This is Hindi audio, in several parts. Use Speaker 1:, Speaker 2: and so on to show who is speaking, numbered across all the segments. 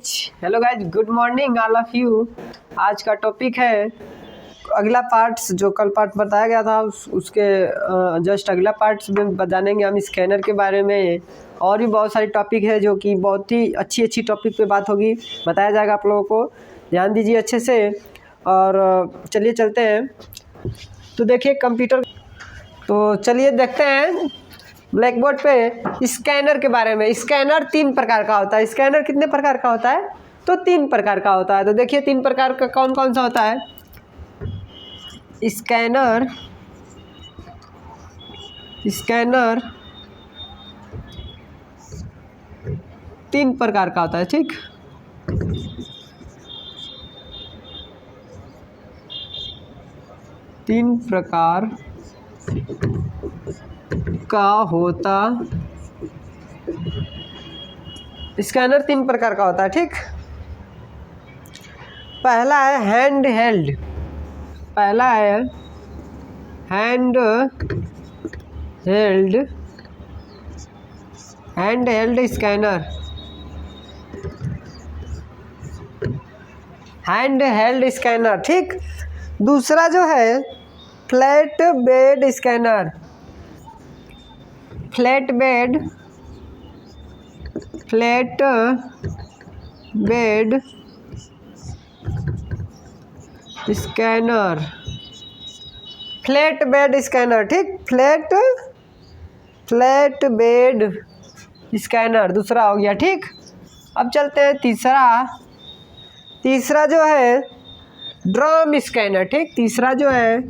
Speaker 1: Hello guys, good morning all of you. आज का टॉपिक है अगला पार्ट्स। जो कल पार्ट बताया गया था उसके जस्ट अगला पार्ट्स में जानेंगे हम स्कैनर के बारे में। और भी बहुत सारी टॉपिक है जो कि बहुत ही अच्छी टॉपिक पे बात होगी, बताया जाएगा आप लोगों को। ध्यान दीजिए अच्छे से। और चलिए चलते हैं। तो देखिए कंप्यूटर, तो चलिए देखते हैं ब्लैक बोर्ड पे स्कैनर के बारे में। स्कैनर 3 प्रकार का होता है। स्कैनर कितने प्रकार का होता है? तो 3 प्रकार का होता है। तो देखिए 3 प्रकार का कौन कौन सा होता है। स्कैनर 3 प्रकार का होता है, ठीक। तीन प्रकार का होता स्कैनर 3 प्रकार का होता है, ठीक। पहला है hand held scanner. Hand held scanner, ठीक। दूसरा जो है flat bed scanner. Flat bed scanner. Flat bed scanner, ठीक। फ्लैट बेड स्कैनर दूसरा हो गया, ठीक। अब चलते हैं तीसरा जो है ड्रम स्कैनर, ठीक। तीसरा जो है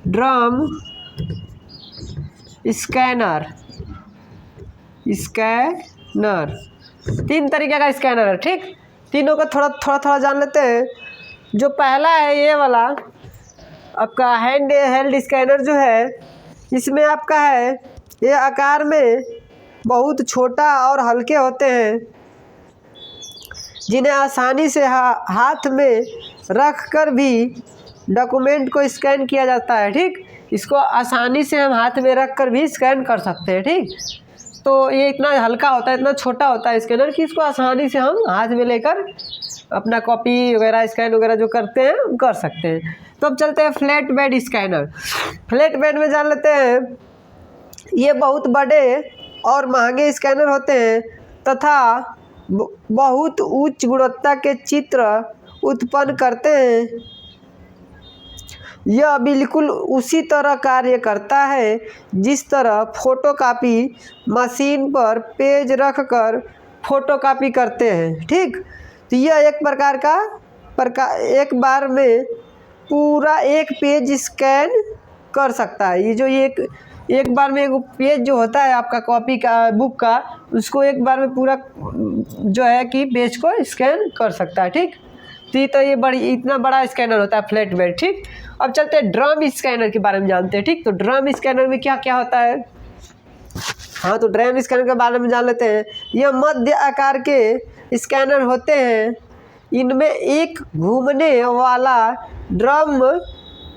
Speaker 1: ड्रम स्कैनर। 3 तरीके का स्कैनर है, ठीक। तीनों को थोड़ा जान लेते हैं। जो पहला है ये वाला आपका हैंड हेल्ड स्कैनर जो है, इसमें आपका है ये आकार में बहुत छोटा और हल्के होते हैं, जिन्हें आसानी से हाथ में रख कर भी डॉक्यूमेंट को स्कैन किया जाता है, ठीक। इसको आसानी से हम हाथ में रख कर भी स्कैन कर सकते हैं, ठीक। तो ये इतना हल्का होता है, इतना छोटा होता है स्कैनर कि इसको आसानी से हम हाथ में लेकर अपना कॉपी वगैरह स्कैन वगैरह जो करते हैं कर सकते हैं। तो अब चलते हैं flat bed scanner. Flat bed में जान लेते हैं, ये बहुत बड़े और महंगे स्कैनर होते हैं तथा बहुत उच्च गुणवत्ता के चित्र उत्पन्न करते हैं। यह बिल्कुल उसी तरह कार्य करता है जिस तरह फोटोकॉपी मशीन पर पेज रख कर फोटोकॉपी करते हैं, ठीक। तो यह एक एक बार में पूरा एक पेज स्कैन कर सकता है। ये जो एक बार में एक पेज जो होता है आपका कॉपी का बुक का, उसको एक बार में पूरा जो है कि पेज को स्कैन कर सकता है, ठीक। तो ये इतना बड़ा स्कैनर होता है फ्लैट बेड, ठीक। अब चलते हैं ड्रम स्कैनर के बारे में जानते हैं, ठीक। तो ड्रम स्कैनर में क्या क्या होता है। हाँ, तो ड्रम स्कैनर के बारे में जान लेते हैं। यह मध्य आकार के स्कैनर होते हैं। इनमें एक घूमने वाला ड्रम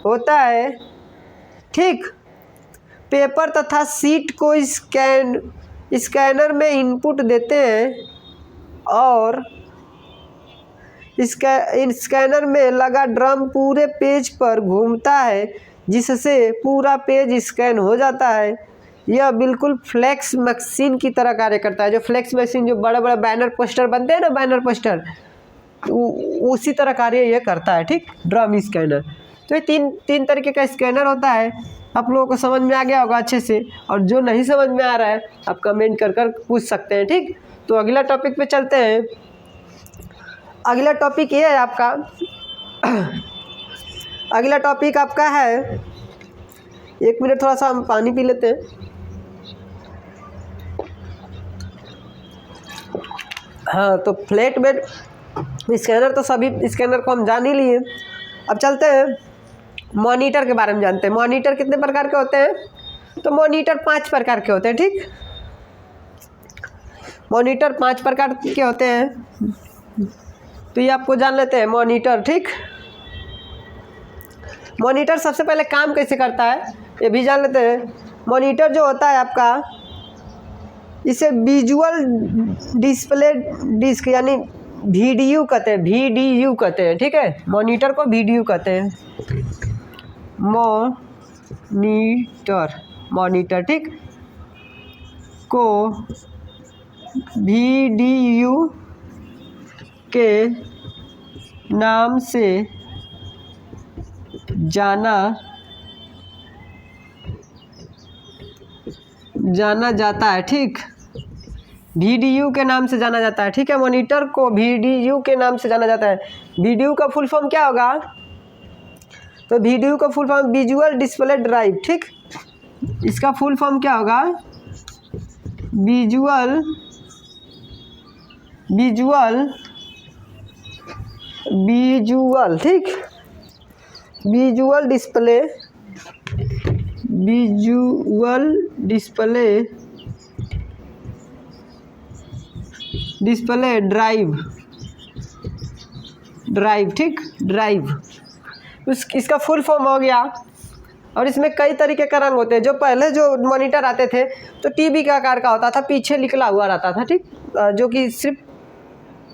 Speaker 1: होता है, ठीक। पेपर तथा सीट को स्कैनर में इनपुट देते हैं और स्कैनर में लगा ड्रम पूरे पेज पर घूमता है, जिससे पूरा पेज स्कैन हो जाता है। यह बिल्कुल फ्लैक्स मशीन की तरह कार्य करता है। जो फ्लैक्स मशीन, जो बड़े बड़े बैनर पोस्टर बनते हैं ना, बैनर पोस्टर, उसी तरह कार्य यह करता है, ठीक। Drum scanner. तो ये तीन तरीके का स्कैनर होता है। आप लोगों को समझ में आ गया होगा अच्छे से। और जो नहीं समझ में आ रहा है आप कमेंट कर पूछ सकते हैं, ठीक। तो अगला टॉपिक पे चलते हैं। अगला टॉपिक ये है आपका अगला टॉपिक आपका है, 1 मिनट थोड़ा सा हम पानी पी लेते हैं। हाँ, तो फ्लैट बेड स्कैनर तो सभी स्कैनर को हम जान ही लिए। अब चलते हैं मॉनिटर के बारे में जानते हैं। मॉनिटर कितने प्रकार के होते हैं? तो मॉनिटर 5 प्रकार के होते हैं, ठीक। मॉनिटर 5 प्रकार के होते हैं। तो ये आपको जान लेते हैं मॉनिटर, ठीक। मॉनिटर सबसे पहले काम कैसे करता है ये भी जान लेते हैं। मॉनिटर जो होता है आपका, इसे विजुअल डिस्प्ले डिस्क यानी VDU कहते हैं, VDU कहते हैं, ठीक है। मॉनिटर को VDU कहते हैं, मॉनिटर ठीक को VDU के नाम से जाना जाता है, ठीक। VDU के नाम से जाना जाता है, ठीक है। मॉनिटर को VDU के नाम से जाना जाता है। VDU का फुल फॉर्म क्या होगा? तो VDU का full form visual display drive, ठीक। इसका फुल फॉर्म क्या होगा? विजुअल ठीक, विजुअल डिस्प्ले ड्राइव, ठीक, ड्राइव। इसका फुल फॉर्म हो गया। और इसमें कई तरीके का रंग होते हैं। जो पहले जो मॉनिटर आते थे तो टीवी का आकार का होता था, पीछे निकला हुआ रहता था, ठीक, जो कि सिर्फ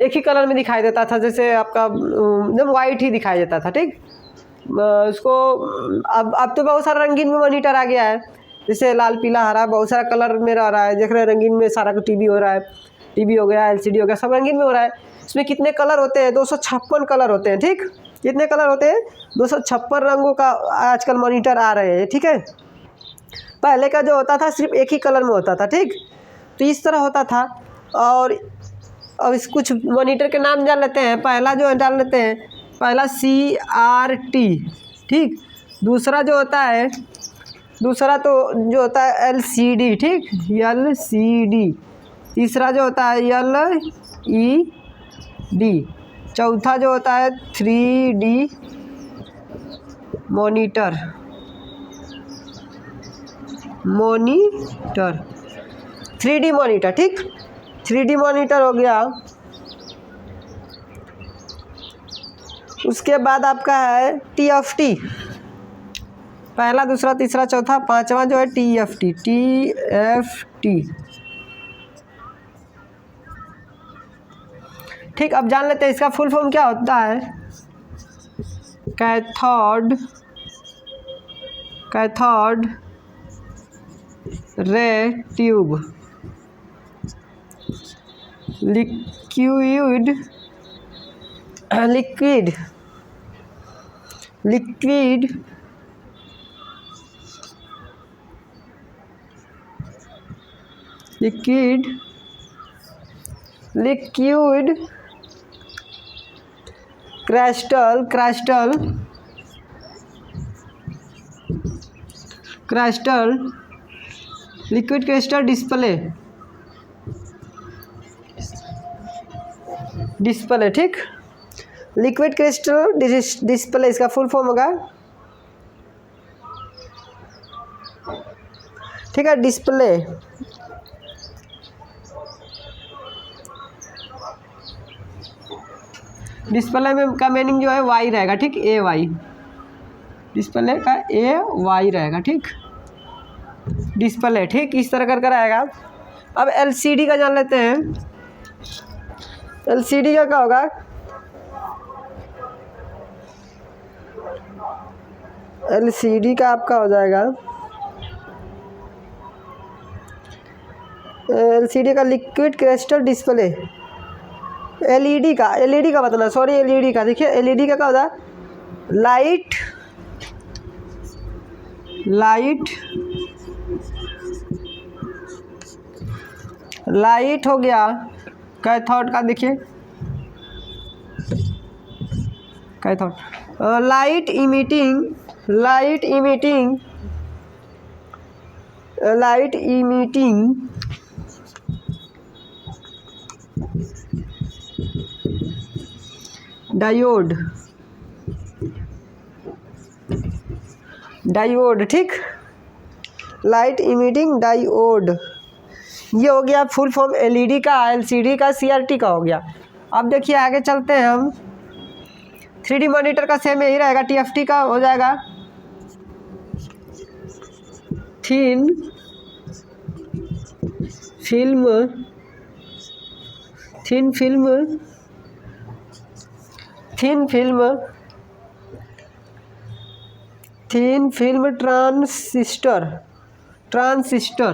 Speaker 1: एक ही कलर में दिखाई देता था, जैसे आपका एकदम वाइट ही दिखाई देता था, ठीक। उसको अब तो बहुत सारा रंगीन में मॉनिटर आ गया है, जैसे लाल पीला हरा बहुत सारा कलर में रह रहा है। देख रहे हैं रंगीन में सारा को टीवी हो रहा है, टीवी हो गया, LCD हो गया, सब रंगीन में हो रहा है। इसमें कितने कलर होते हैं? 256 कलर होते हैं, ठीक। कितने कलर होते हैं? 256 रंगों का आजकल मॉनिटर आ रहे हैं, ठीक है। पहले का जो होता था सिर्फ एक ही कलर में होता था, ठीक। तो इस तरह होता था। और अब इस कुछ मॉनिटर के नाम जान लेते हैं। पहला जो डाल लेते हैं, पहला CRT, ठीक। दूसरा जो होता है, दूसरा तो जो होता है LCD, ठीक, LCD। तीसरा जो होता है LED। चौथा जो होता है 3D मॉनिटर, 3D मॉनिटर, ठीक। 3D मॉनिटर हो गया। उसके बाद आपका है TFT। पहला, दूसरा, तीसरा, चौथा, पांचवा जो है TFT। ठीक, अब जान लेते हैं इसका फुल फॉर्म क्या होता है। Cathode ray tube, liquid crystal display, ठीक। लिक्विड क्रिस्टल डिस्प्ले इसका फुल फॉर्म होगा, ठीक है। डिस्प्ले में का मीनिंग जो है वाई रहेगा, ठीक, AY। डिस्प्ले का AY रहेगा, ठीक। डिस्प्ले, ठीक, इस तरह कर आएगा। अब LCD का जान लेते हैं। LCD का क्या होगा? LCD का आपका हो जाएगा, LCD का लिक्विड क्रिस्टल डिस्प्ले। LED का बताना, सॉरी, LED का देखिए, LED का क्या होता है? लाइट हो गया। कैथोड का देखिए, कैथोड लाइट इमिटिंग डायोड, ठीक, लाइट इमिटिंग डायोड। ये हो गया फुल फॉर्म LED का, LCD का, CRT का हो गया। अब देखिए आगे चलते हैं हम। 3D मॉनिटर का सेम यही रहेगा। TFT का हो जाएगा thin film thin film transistor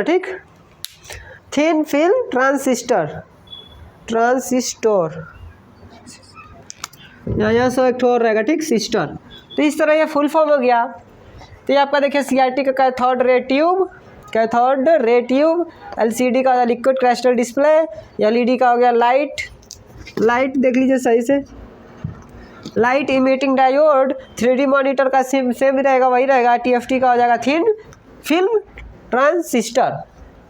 Speaker 1: ठीक। थिन फिल्म ट्रांसिस्टर यहाँ सब एक और रहेगा, ठीक, सिस्टर। तो इस तरह ये फुल फॉर्म हो गया। तो ये आपका देखिए CRT का कैथोड रे ट्यूब, LCD का लिक्विड क्रिस्टल डिस्प्ले, LED का हो गया लाइट देख लीजिए सही से, light emitting diode, 3D monitor का सेम रहेगा, वही रहेगा। TFT का हो जाएगा थिन फिल्म ट्रांसिस्टर।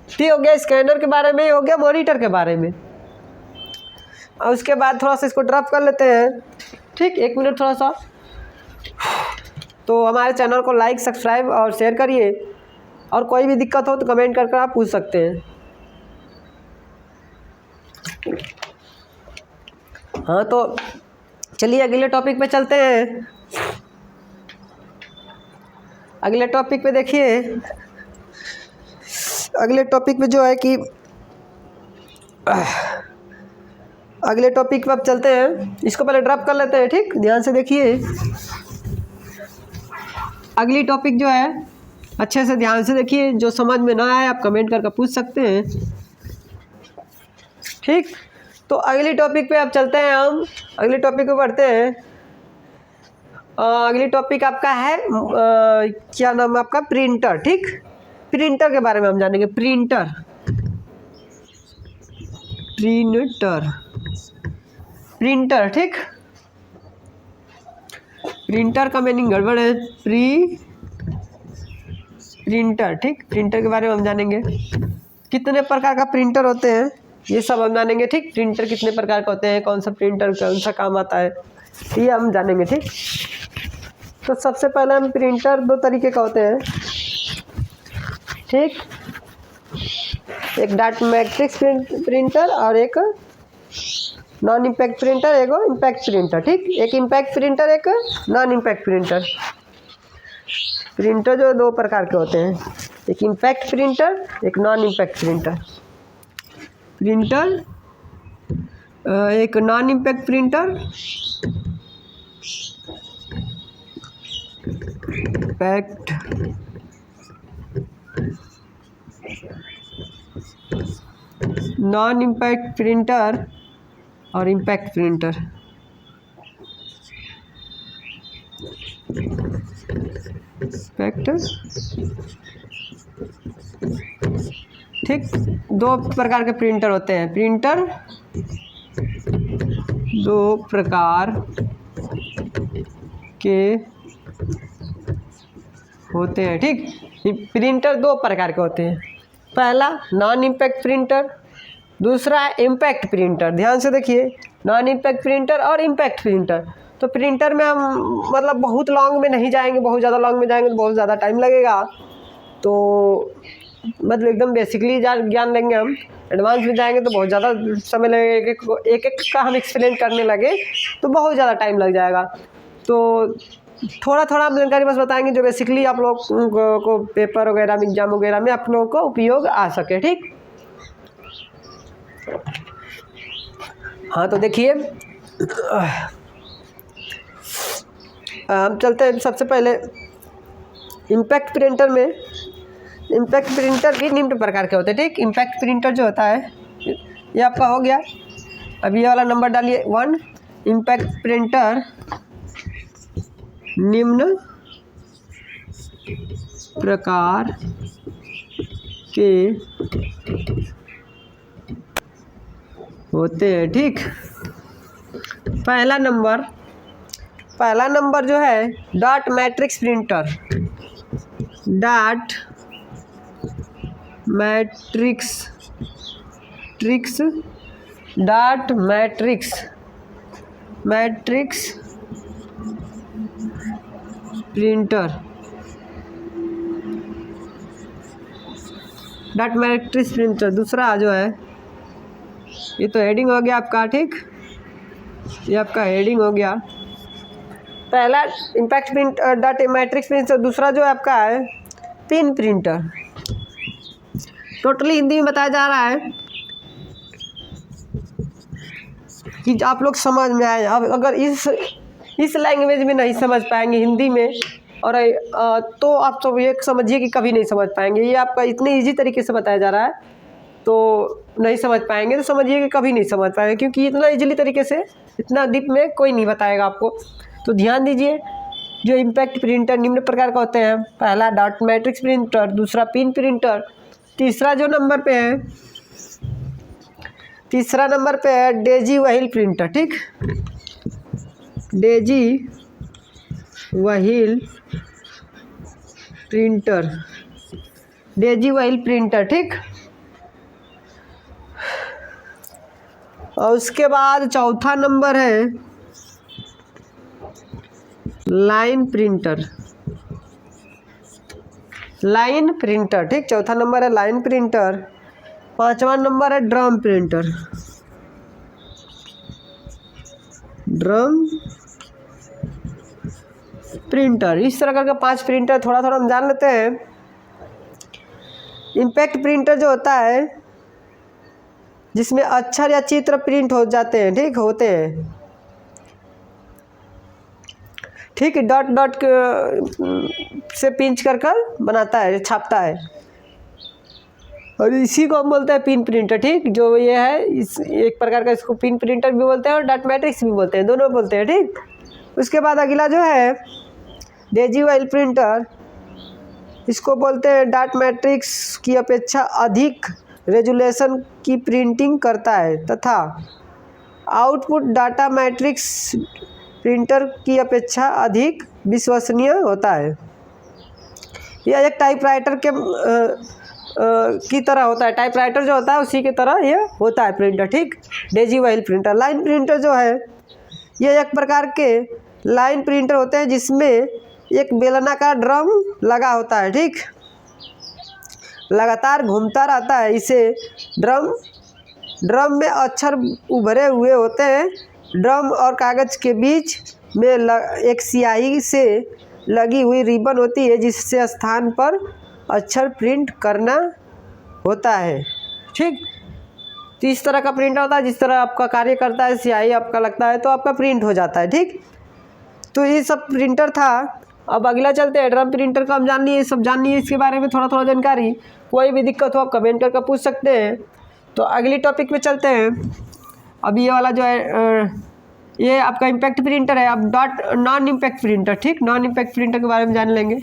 Speaker 1: ठीक हो गया, स्कैनर के बारे में, हो गया मॉनिटर के बारे में। और उसके बाद थोड़ा सा इसको ड्रॉप कर लेते हैं, ठीक, 1 मिनट थोड़ा सा। तो हमारे चैनल को लाइक, सब्सक्राइब और शेयर करिए, और कोई भी दिक्कत हो तो कमेंट करके आप पूछ सकते हैं। हाँ, तो चलिए अगले टॉपिक पे चलते हैं। अगले टॉपिक पे देखिए, अगले टॉपिक पे जो है कि अगले टॉपिक पे अब चलते हैं। इसको पहले ड्रॉप कर लेते हैं, ठीक, ध्यान से देखिए। अगली टॉपिक जो है अच्छे से ध्यान से देखिए, जो समझ में ना आए आप कमेंट करके पूछ सकते हैं, ठीक। तो अगली टॉपिक पे अब चलते हैं, हम अगली टॉपिक पे बढ़ते हैं। अगली टॉपिक आपका है क्या नाम है आपका, प्रिंटर, ठीक। प्रिंटर के बारे में हम जानेंगे। प्रिंटर ठीक। प्रिंटर का मीनिंग गड़बड़ है, प्रिंटर, ठीक। प्रिंटर के बारे में हम जानेंगे, कितने प्रकार का प्रिंटर होते हैं ये सब हम जानेंगे, ठीक। प्रिंटर कितने प्रकार के होते हैं, कौन सा प्रिंटर कौन सा काम आता है, ये हम जानेंगे, ठीक। तो सबसे पहले हम प्रिंटर 2 तरीके का होते हैं, ठीक। एक डॉट मैट्रिक्स प्रिंटर और एक नॉन इम्पैक्ट प्रिंटर, एक इम्पैक्ट प्रिंटर, ठीक। एक इम्पैक्ट प्रिंटर, एक नॉन इम्पैक्ट प्रिंटर। प्रिंटर जो 2 प्रकार के होते हैं, एक इम्पैक्ट प्रिंटर, एक नॉन इम्पैक्ट प्रिंटर। एक non impact printer, non impact printer और इम्पैक्ट प्रिंटर। ठीक, 2 प्रकार के प्रिंटर होते हैं। प्रिंटर 2 प्रकार के होते हैं, ठीक। प्रिंटर 2 प्रकार के होते हैं, पहला नॉन इम्पैक्ट प्रिंटर, दूसरा है इम्पैक्ट प्रिंटर। ध्यान से देखिए, नॉन इम्पैक्ट प्रिंटर और इम्पैक्ट प्रिंटर। तो प्रिंटर में हम मतलब बहुत लॉन्ग में नहीं जाएंगे, बहुत ज़्यादा लॉन्ग में जाएंगे तो बहुत ज़्यादा टाइम लगेगा, तो मतलब एकदम बेसिकली ज्ञान लेंगे हम। एडवांस में जाएंगे तो बहुत ज़्यादा समय लगेगा, एक का हम एक्सप्लेन करने लगे तो बहुत ज़्यादा टाइम लग जाएगा। तो थोड़ा थोड़ा हम जानकारी बस बताएंगे जो बेसिकली आप लोग को पेपर वगैरह में, एग्जाम वगैरह में आप लोगों को उपयोग आ सके, ठीक। हाँ, तो देखिए हम चलते हैं सबसे पहले इम्पैक्ट प्रिंटर में। इम्पैक्ट प्रिंटर भी निम्न प्रकार के होते हैं, ठीक। इम्पैक्ट प्रिंटर जो होता है ये आपका हो गया, अब ये वाला नंबर डालिए 1। इम्पैक्ट प्रिंटर निम्न प्रकार के होते हैं, ठीक। पहला नंबर जो है dot matrix printer. Dot matrix printer. Dot matrix printer दूसरा जो है, ये तो हेडिंग हो गया आपका, ठीक। ये आपका हेडिंग हो गया। पहला impact print dot matrix printer, दूसरा जो है आपका है पिन प्रिंटर। टोटली हिंदी में बताया जा रहा है कि आप लोग समझ में आए। अब अगर इस लैंग्वेज में नहीं समझ पाएंगे हिंदी में और तो आप तो ये समझिए कि कभी नहीं समझ पाएंगे। ये आपका इतने इजी तरीके से बताया जा रहा है तो नहीं समझ पाएंगे तो समझिए कि कभी नहीं समझ पाएंगे, क्योंकि इतना इजीली तरीके से इतना डीप में कोई नहीं बताएगा आपको। तो ध्यान दीजिए, जो इम्पैक्ट प्रिंटर निम्न प्रकार का होते हैं। पहला डॉट मैट्रिक्स प्रिंटर, दूसरा पिन प्रिंटर, तीसरा जो नंबर पे है, तीसरा नंबर पे है डेजी व्हील प्रिंटर। ठीक, Daisy wheel printer, Daisy wheel printer. ठीक, और उसके बाद चौथा नंबर है लाइन प्रिंटर, लाइन प्रिंटर। ठीक, चौथा नंबर है लाइन प्रिंटर। पांचवा नंबर है ड्रम प्रिंटर, ड्रम प्रिंटर। इस तरह करके 5 प्रिंटर थोड़ा थोड़ा हम जान लेते हैं। इम्पैक्ट प्रिंटर जो होता है जिसमें अक्षर या चित्र प्रिंट हो जाते हैं, ठीक होते हैं। ठीक, डॉट डॉट से पिंच कर बनाता है, छापता है, और इसी को हम बोलते हैं पिन प्रिंटर। ठीक, जो ये है इस एक प्रकार का, इसको पिन प्रिंटर भी बोलते हैं और डॉट मैट्रिक्स भी बोलते हैं, दोनों बोलते हैं। ठीक, उसके बाद अगला जो है डेजी व्हील प्रिंटर, इसको बोलते हैं डॉट मैट्रिक्स की अपेक्षा अधिक रेजुलेशन की प्रिंटिंग करता है तथा आउटपुट डाटा मैट्रिक्स प्रिंटर की अपेक्षा अधिक विश्वसनीय होता है। यह एक टाइपराइटर के की तरह होता है, टाइपराइटर जो होता है उसी की तरह ये होता है प्रिंटर। ठीक, Daisy wheel printer. Line printer जो है ये एक प्रकार के लाइन प्रिंटर होते हैं जिसमें एक बेलनाकार ड्रम लगा होता है। ठीक, लगातार घूमता रहता है। इसे ड्रम में अक्षर उभरे हुए होते हैं। ड्रम और कागज़ के बीच में एक स्याही से लगी हुई रिबन होती है जिससे स्थान पर अक्षर प्रिंट करना होता है। ठीक, तो इस तरह का प्रिंटर होता है, जिस तरह आपका कार्य करता है, स्याही आपका लगता है तो आपका प्रिंट हो जाता है। ठीक, तो ये सब प्रिंटर था। अब अगला चलते हैं ड्रम प्रिंटर का। हम जान लिए, सब जान लिए इसके बारे में थोड़ा थोड़ा जानकारी। कोई भी दिक्कत हो आप कमेंट करके पूछ सकते हैं। तो अगली टॉपिक पे चलते हैं। अब ये वाला जो है ये आपका इम्पैक्ट प्रिंटर है। अब नॉन इम्पैक्ट प्रिंटर। ठीक, नॉन इम्पैक्ट प्रिंटर के बारे में जान लेंगे।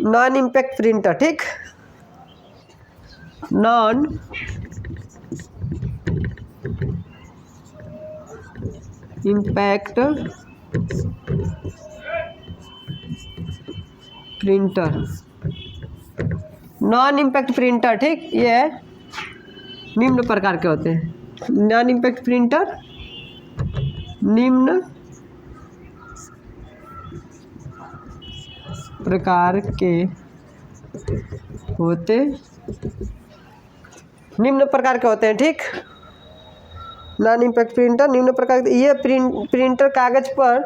Speaker 1: नॉन इम्पैक्ट प्रिंटर, ठीक, non impact printer, non impact printer. ठीक, ये निम्न प्रकार के होते हैं। नॉन इम्पैक्ट प्रिंटर निम्न प्रकार के होते हैं। ठीक, नॉन इम्पैक्ट प्रिंटर निम्न प्रकार के, ये प्रिंटर कागज पर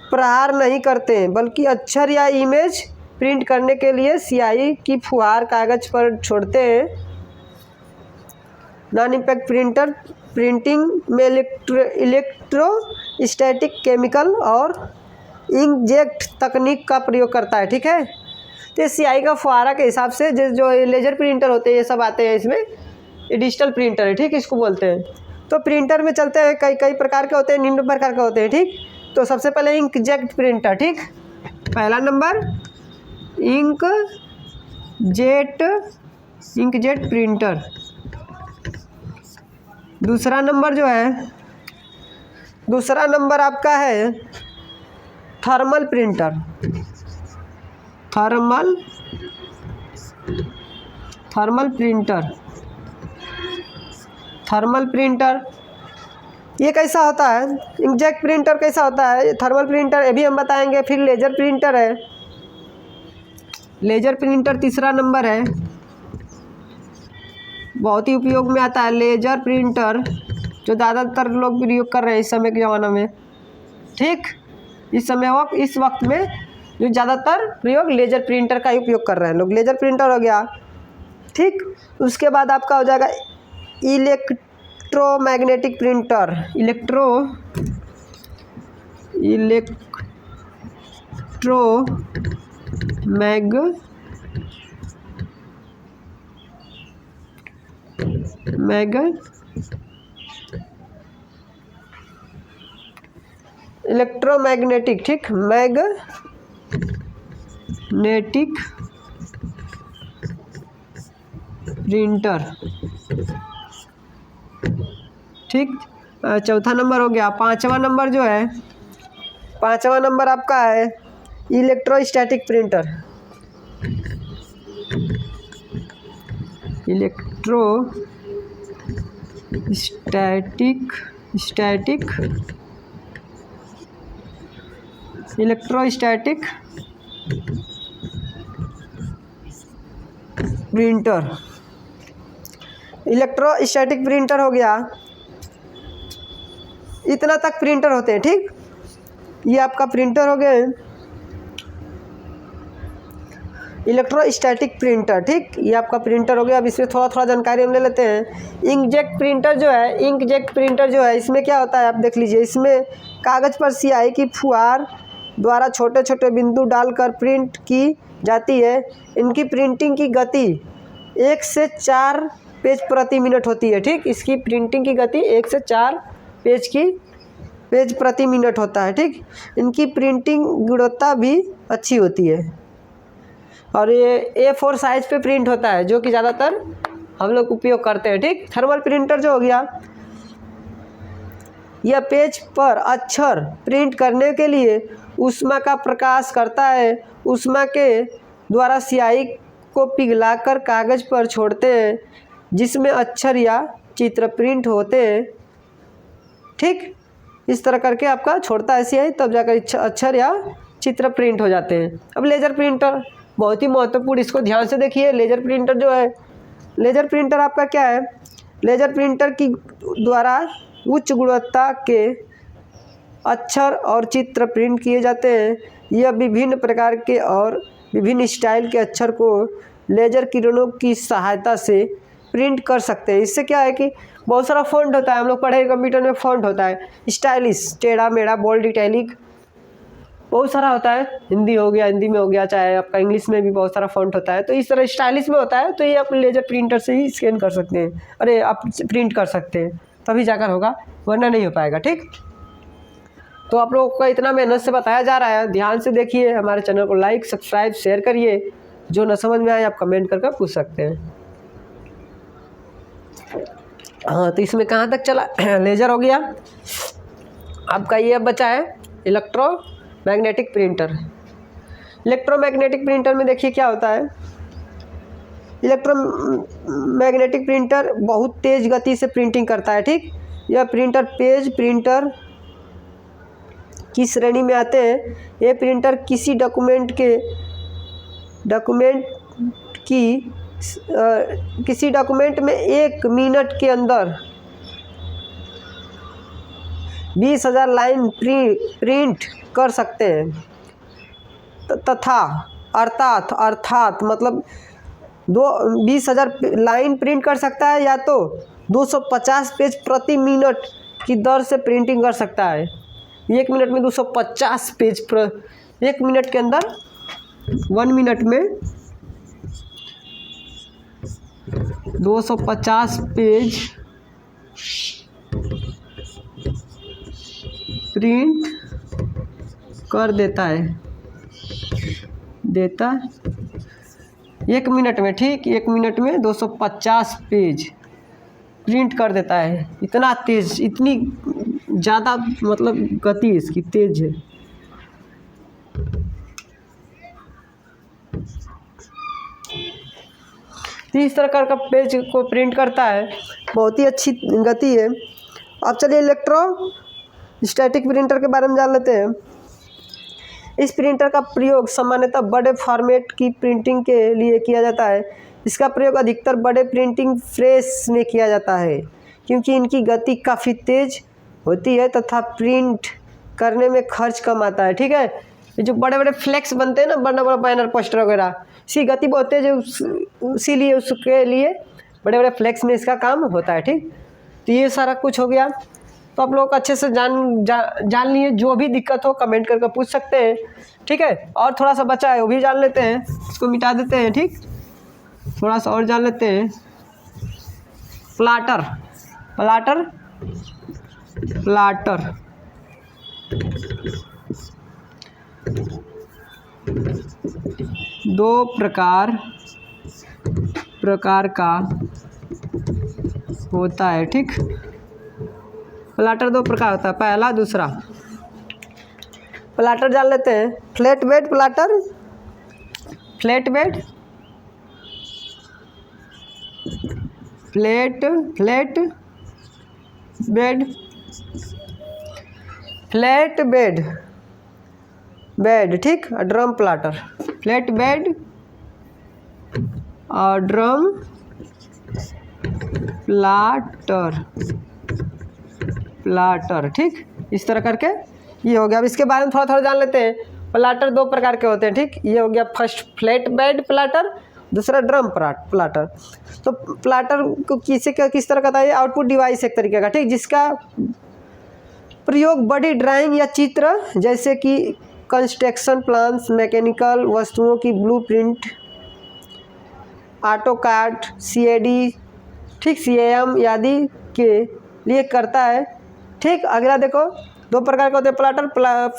Speaker 1: प्रहार नहीं करते हैं बल्कि अक्षर या इमेज प्रिंट करने के लिए स्याही की फुहार कागज पर छोड़ते हैं। नॉन इम्पैक्ट प्रिंटर प्रिंटिंग में इलेक्ट्रोस्टैटिक, केमिकल और इंकजेट तकनीक का प्रयोग करता है। ठीक है, तो स्याही का फुहारा के हिसाब से जो लेजर प्रिंटर होते हैं ये सब आते हैं इसमें। ये डिजिटल प्रिंटर है, ठीक, इसको बोलते हैं। तो प्रिंटर में चलते हैं, कई प्रकार के होते हैं, निम्न प्रकार के होते हैं। ठीक, तो सबसे पहले इंकजेट प्रिंटर। ठीक, पहला नंबर इंकजेट प्रिंटर। दूसरा नंबर जो है, दूसरा नंबर आपका है थर्मल प्रिंटर। थर्मल प्रिंटर ये कैसा होता है? इंकजेट प्रिंटर कैसा होता है? थर्मल प्रिंटर ये भी हम बताएंगे। फिर लेजर प्रिंटर है, लेजर प्रिंटर तीसरा नंबर है, बहुत ही उपयोग में आता है लेजर प्रिंटर। जो ज़्यादातर लोग प्रयोग कर रहे हैं इस समय के ज़माना में। ठीक, इस वक्त में जो ज़्यादातर प्रयोग लेज़र प्रिंटर का ही उपयोग कर रहे हैं लोग। लेज़र प्रिंटर हो गया। ठीक, उसके बाद आपका हो जाएगा इलेक्ट्रोमैग्नेटिक प्रिंटर। इलेक्ट्रोमैग्नेटिक, ठीक, मैग्नेटिक प्रिंटर। ठीक, चौथा नंबर हो गया। पांचवा नंबर जो है, पांचवा नंबर आपका है electrostatic printer. Electrostatic printer. Electrostatic printer हो गया। इतना तक प्रिंटर होते हैं। ठीक, ये आपका प्रिंटर हो गए इलेक्ट्रोस्टैटिक प्रिंटर। ठीक, ये आपका प्रिंटर हो गया। अब इसमें थोड़ा थोड़ा जानकारी हम ले लेते हैं। इंकजेट प्रिंटर जो है, इसमें क्या होता है आप देख लीजिए। इसमें कागज़ पर स्याही की फुहार द्वारा छोटे छोटे बिंदु डालकर प्रिंट की जाती है। इनकी प्रिंटिंग की गति 1 से 4 पेज प्रति मिनट होती है। ठीक, इसकी प्रिंटिंग की गति 1 से 4 पेज प्रति मिनट होता है। ठीक, इनकी प्रिंटिंग गुणवत्ता भी अच्छी होती है और ये A4 साइज़ पे प्रिंट होता है, जो कि ज़्यादातर हम लोग उपयोग करते हैं। ठीक, थर्मल प्रिंटर जो हो गया, यह पेज पर अक्षर प्रिंट करने के लिए ऊष्मा का प्रकाश करता है। ऊष्मा के द्वारा स्याही को पिघलाकर कागज़ पर छोड़ते हैं, जिसमें अक्षर या चित्र प्रिंट होते हैं। ठीक, इस तरह करके आपका छोड़ता है स्याही, तब जाकर अक्षर या चित्र प्रिंट हो जाते हैं। अब लेज़र प्रिंटर बहुत ही महत्वपूर्ण, इसको ध्यान से देखिए। लेज़र प्रिंटर जो है, लेज़र प्रिंटर आपका क्या है, लेज़र प्रिंटर की द्वारा उच्च गुणवत्ता के अक्षर और चित्र प्रिंट किए जाते हैं। यह विभिन्न प्रकार के और विभिन्न स्टाइल के अक्षर को लेज़र किरणों की सहायता से प्रिंट कर सकते हैं। इससे क्या है कि बहुत सारा फ़ॉन्ट होता है, हम लोग पढ़े कंप्यूटर में फ़ॉन्ट होता है, स्टाइलिश, टेढ़ा मेढ़ा, बोल्ड, इटैलिक, बहुत सारा होता है। हिंदी में हो गया, चाहे आपका इंग्लिश में भी बहुत सारा फ़ॉन्ट होता है। तो इस तरह स्टाइलिश में होता है, तो ये आप लेज़र प्रिंटर से ही स्कैन कर सकते हैं, अरे आप प्रिंट कर सकते हैं, तभी जाकर होगा, वरना नहीं हो पाएगा। ठीक, तो आप लोगों को इतना मेहनत से बताया जा रहा है, ध्यान से देखिए। हमारे चैनल को लाइक, सब्सक्राइब, शेयर करिए। जो न समझ में आए आप कमेंट करके पूछ सकते हैं। हाँ, तो इसमें कहाँ तक चला, लेज़र हो गया आपका। ये अब बचा है इलेक्ट्रोमैग्नेटिक प्रिंटर। इलेक्ट्रोमैग्नेटिक प्रिंटर में देखिए क्या होता है। इलेक्ट्रोमैग्नेटिक प्रिंटर बहुत तेज़ गति से प्रिंटिंग करता है। ठीक, यह प्रिंटर पेज प्रिंटर की श्रेणी में आते हैं। ये प्रिंटर किसी डॉक्यूमेंट में 1 मिनट के अंदर 20,000 लाइन प्रिंट कर सकते हैं अर्थात मतलब 20,000 लाइन प्रिंट कर सकता है, या तो 250 पेज प्रति मिनट की दर से प्रिंटिंग कर सकता है। 1 मिनट में 250 पेज 1 मिनट के अंदर 1 मिनट में 250 पेज प्रिंट कर देता है 1 मिनट में। ठीक, 1 मिनट में 250 पेज प्रिंट कर देता है। इतना तेज़, इतनी ज़्यादा मतलब गति इसकी तेज़ है। इस तरह का पेज को प्रिंट करता है, बहुत ही अच्छी गति है। अब चलिए इलेक्ट्रोस्टैटिक प्रिंटर के बारे में जान लेते हैं। इस प्रिंटर का प्रयोग सामान्यतः बड़े फॉर्मेट की प्रिंटिंग के लिए किया जाता है। इसका प्रयोग अधिकतर बड़े प्रिंटिंग प्रेस में किया जाता है। क्योंकि इनकी गति काफ़ी तेज़ होती है तथा प्रिंट करने में खर्च कम आता है। ठीक है, ये जो बड़े बड़े फ्लेक्स बनते हैं ना, बड़ा बड़ा बैनर पोस्टर वगैरह, इसकी गति बहुत तेज है, इसीलिए उसके लिए बड़े बड़े फ्लेक्स में इसका काम होता है। ठीक, तो ये सारा कुछ हो गया। तो आप लोग अच्छे से जान लिए। जो भी दिक्कत हो कमेंट करके पूछ सकते हैं। ठीक है, और थोड़ा सा बचा है वो भी जान लेते हैं, इसको मिटा देते हैं। ठीक, थोड़ा सा और जान लेते हैं। प्लाटर प्लाटर प्लाटर दो प्रकार का होता है। ठीक, प्लाटर दो प्रकार होता है, पहला दूसरा। प्लाटर जान लेते हैं। Flat bed plotter, flat bed, flat bed, flat bed. ठीक, ड्रम प्लाटर, फ्लैट बेड और ड्रम प्लाटर। ठीक, इस तरह करके ये हो गया। अब इसके बारे में थोड़ा थोड़ा जान लेते हैं। प्लाटर दो प्रकार के होते हैं। ठीक, ये हो गया फर्स्ट फ्लैट बेड प्लाटर, दूसरा ड्रम प्लाटर। तो प्लाटर को किस तरह का था, ये आउटपुट डिवाइस एक तरीके का। ठीक, जिसका प्रयोग बड़ी ड्राइंग या चित्र जैसे कि कंस्ट्रक्शन प्लान्स, मैकेनिकल वस्तुओं की ब्लूप्रिंट, ऑटोकैड, CAD, ठीक, CAM आदि के लिए करता है। ठीक, अगला देखो, दो प्रकार के होते हैं प्लाटर।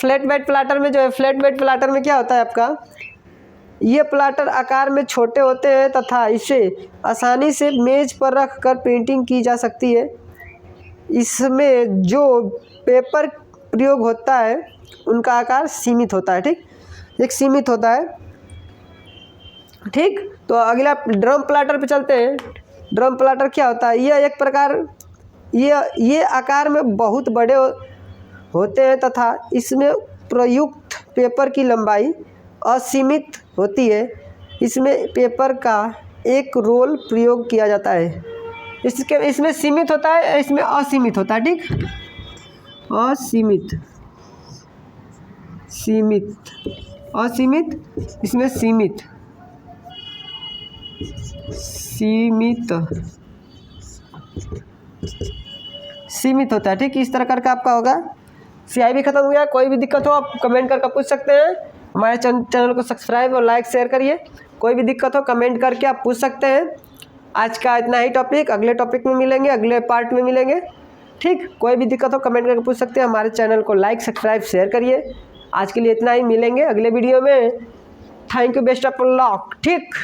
Speaker 1: फ्लैट बेड प्लाटर में जो है, फ्लैट बेड प्लाटर में क्या होता है आपका, ये प्लाटर आकार में छोटे होते हैं तथा इसे आसानी से मेज पर रख कर प्रिंटिंग की जा सकती है। इसमें जो पेपर प्रयोग होता है उनका आकार सीमित होता है। ठीक, एक सीमित होता है। ठीक, तो अगला ड्रम प्लाटर पे चलते हैं। ड्रम प्लाटर क्या होता है, यह एक प्रकार ये आकार में बहुत बड़े होते हैं तथा इसमें प्रयुक्त पेपर की लंबाई असीमित होती है। इसमें पेपर का एक रोल प्रयोग किया जाता है। इसमें सीमित होता है, इसमें असीमित होता है। ठीक, असीमित, इसमें सीमित होता है। ठीक, इस तरह करके आपका होगा। CI भी खत्म हो गया। कोई भी दिक्कत हो आप कमेंट करके पूछ सकते हैं। हमारे चैनल को सब्सक्राइब और लाइक शेयर करिए। कोई भी दिक्कत हो कमेंट करके आप पूछ सकते हैं। आज का इतना ही टॉपिक, अगले टॉपिक में मिलेंगे, अगले पार्ट में मिलेंगे। ठीक, कोई भी दिक्कत हो कमेंट करके पूछ सकते हैं। हमारे चैनल को लाइक सब्सक्राइब शेयर करिए। आज के लिए इतना ही, मिलेंगे अगले वीडियो में। Thank you, best of luck. ठीक।